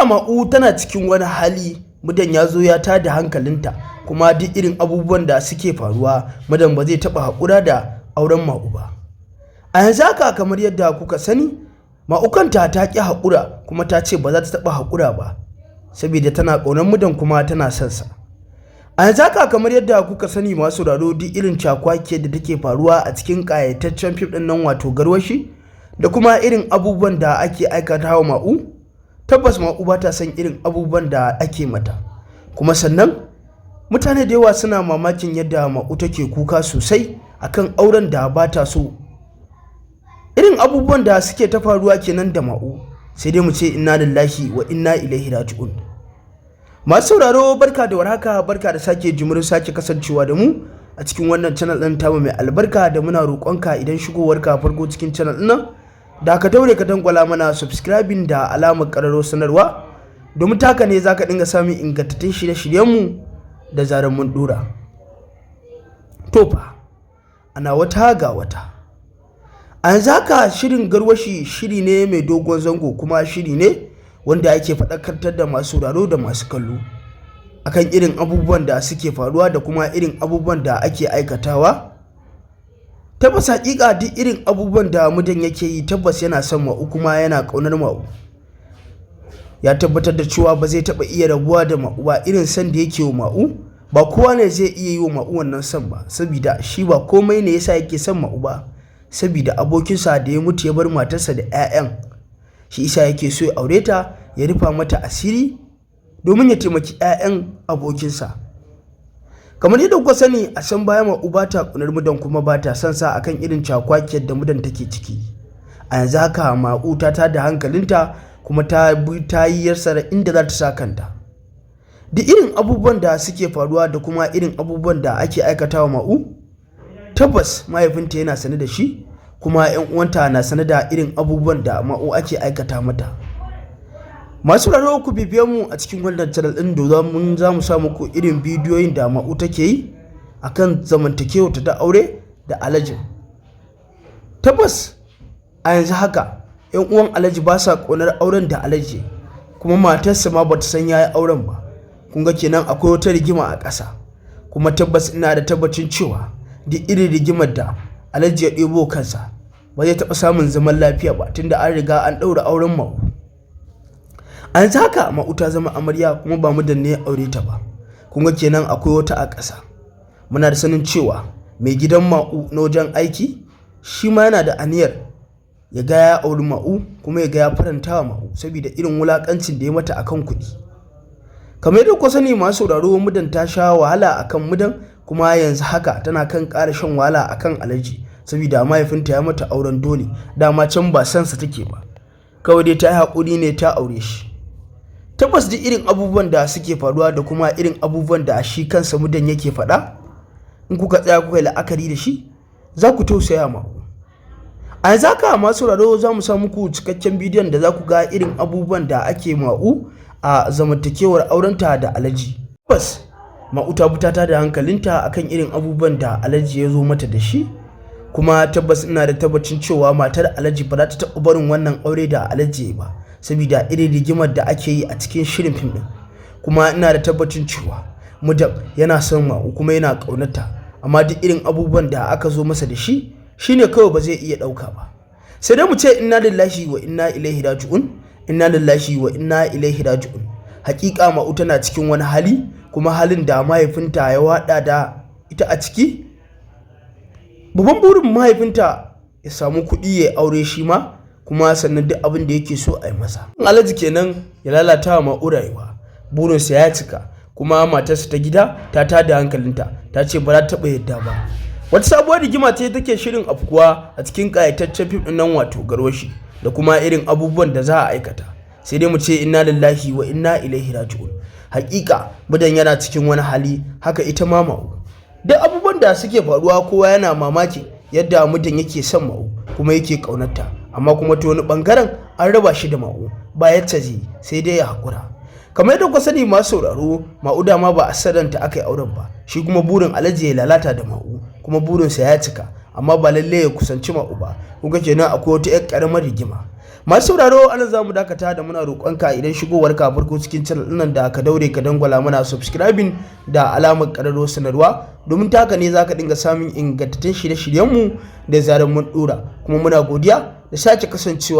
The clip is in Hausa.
Hakika Ma'u tana cikin wani hali, Mudan ya zo ya tada hankalinta, kuma duk irin abubuwan da suke faruwa Mudan ba zai taɓa haƙura da auren Ma'u ba. A yanzu haka kamar yadda kuka sani, Ma'u kanta ta ƙi haƙura kuma ta ce ba za ta taɓa haƙura ba, saboda tana ƙaunar Mudan kuma tana son sa. A yanzu haka kamar yadda kuka sani masu sauraro, duk irin cakwakiyar da take faruwa a cikin ƙayataccen fim ɗin nan wato Garwashi, da kuma irin abubuwan da ake aikata wa Ma'u, tabbas Ma'u ba ta son irin abubuwan da ake mata. Kuma sannan mutane da yawa suna mamakin yadda Ma'u take kuka sosai akan auren da ba ta so. Irin abubuwan da suke ta faruwa kenan da Ma'u, sai dai mu ce inna lillahi wa inna ilaihi raji'un. Masu sauraro, barka da warhaka, barka da sake jimirin sake kasancewa da mu a cikin wannan channel ɗin tamu mai albarka, da muna roƙonka idan shigowarka farko cikin channel ɗin nan da ka daure ka dangwala mana subscribing da alamar ƙararrawar sanarwa, domin taka ne zaka dinga samun ingantattun shirye-shiryenmu da zarar mun dora. To fa ana wata ga wata. A yanzu haka shirin Garwashi shiri ne mai dogon zango, kuma shiri ne wanda ake faɗakartar da masu sauraro da masu kallo akan irin abubuwan da suke faruwa da kuma irin abubuwan da ake aikatawa. Tabbas hakika duk irin abubuwan da Mudan yake yi, tabbas yana son Ma'u kuma yana ƙaunar Ma'u. Ya tabbatar da cewa ba zai taɓa iya rabuwa da Ma'u ba. Irin son da yake wa Ma'u, ba kowa ne zai iya yi wa Ma'u wannan son ba, saboda shi ba komai ne yasa yake son Ma'u ba, saboda abokinsa da ya mutu ya bar matarsa da 'ya'yan, shi isa yake so ya aure ta, ya rufa mata asiri domin ya taimaki 'ya'yan abokinsa. Kamar yadda kuka sani, a san baya Ma'u ba ta ƙunar Mudan kuma ba ta son sa akan irin cakwakiyar da Mudan take ciki. A yanzu haka Ma'u ta tada hankalinta kuma ta yi yarsara inda za ta sa kanta. Duk irin abubuwan da suke faruwa da kuma irin abubuwan da ake aikatawa Ma'u, tabbas mahaifinta yana sane da shi, kuma 'yan uwanta na sane da irin abubuwan da Ma'u ake aikata mata. Masu sauraro, ku bibiye mu a cikin wannan channel din domin za mu sa muku irin bidiyoyin da Ma'u take yi akan zamantakewa ta da aure da Alhaji. Tabbas a yanzu haka 'yan uwan Alhaji ba sa ƙaunar auren da Alhaji, kuma matarsa ma bata san yayi auren ba. Kun ga kenan akwai wata rigima a ƙasa, kuma tabbas ina da tabbacin cewa duk irin rigimar da Alhaji ya ɗebo kansa ba zai taɓa samun zaman lafiya ba, tunda an riga an ɗaura auren Ma'u. A yanzu haka Ma'u ta zama amarya, kuma ba Mudan ne ya aure ta ba. Kun ga kenan akwai wata a ƙasa. Muna da sanin cewa mai gidan Ma'u na wajen aiki shi ma yana da aniyar ya ga ya auri Ma'u, kuma ya ga ya faranta wa Ma'u saboda irin wulakancin da ya mata akan kuɗi. Kamar yadda ku sani masu sauraro, Mudan ta sha wahala akan Mudan, kuma yanzu haka tana kan ƙara shan wahala akan Alhaji, saboda mahaifinta ya mata auren dole. Dama can ba san sa take ba, kawai dai ta yi haƙuri ne ta aure shi. Tabbas duk irin abubuwan da suke faruwa da kuma irin abubuwan da shi kansa Mudan yake faɗa, in kuka tsaya kuka yi la'akari da shi, za ku tausaya Ma'u. A yanzu haka masu sauraro, za mu sa muku cikakken bidiyon da za ku ga irin abubuwan da ake Ma'u a zamantakewar aurenta da Alhaji. Tabbas Ma'u ta butata da hankalinta akan irin abubuwan da Alhaji ya zo mata da shi, kuma tabbas ina da tabbacin cewa matar Alhaji ba za ta taɓa barin wannan aure da Alhaji ba, saboda irin rigimar da ake yi a cikin shirin fim ɗin. Kuma ina da tabbacin cewa Mudan yana son Ma'u kuma yana ƙaunarta, amma duk irin abubuwan da aka zo masa da shi shine kawai ba zai iya ɗauka ba. Sai dai mu ce inna lillahi wa inna ilaihi raji'un, inna lillahi wa inna ilaihi raji'un. Hakika Ma'u tana cikin wani hali, kuma halin da mahaifinta ya wada da ita a ciki. Babban burin mahaifinta ya samu kuɗi ya aure shi ma, kuma sannan duk abin da yake so a yi masa. Alhaji kenan ya lalata wa Ma'u rayuwa, burinsa ya cika, kuma matarsa ta gida ta tada hankalinta, ta ce ba za ta taɓa yadda ba. Wata sabuwar rigima ce take shirin afkuwa a cikin ƙayataccen fim ɗin nan wato Garwashi, da kuma irin abubuwan da za a aikata. Sai dai mu ce inna lillahi wa inna ilaihi raji'un. Hakika Mudan yana cikin wani hali, haka ita ma Ma'u. Duk abubuwan da suke faruwa, kowa yana mamaki yadda Mudan yake son Ma'u kuma yake ƙaunarta, amma kuma ta wani ɓangaren an raba shi da Ma'u, ba yacce zai, sai dai ya haƙura. Kamar yadda ku sani masu sauraro, Ma'u dama ba a sadanta aka yi auren ba, shi kuma burin Alhaji ya lalata da Ma'u, kuma burinsa ya cika, amma ba lalle ya kusanci Ma'u ba. Kuga kenan akwai wata 'yar ƙaramar rigima. Masu sauraro ana za mu dakata da muna roƙonka idan shigowar ka farko cikin channel ɗin da ka daure ka dangwala mana subscribing da alamar ƙararrawar sanarwa domin ta haka ne za ka dinga samun ingantattun shirye-shiryenmu da zarar mun ɗora, kuma muna godiya da sake kasancewa.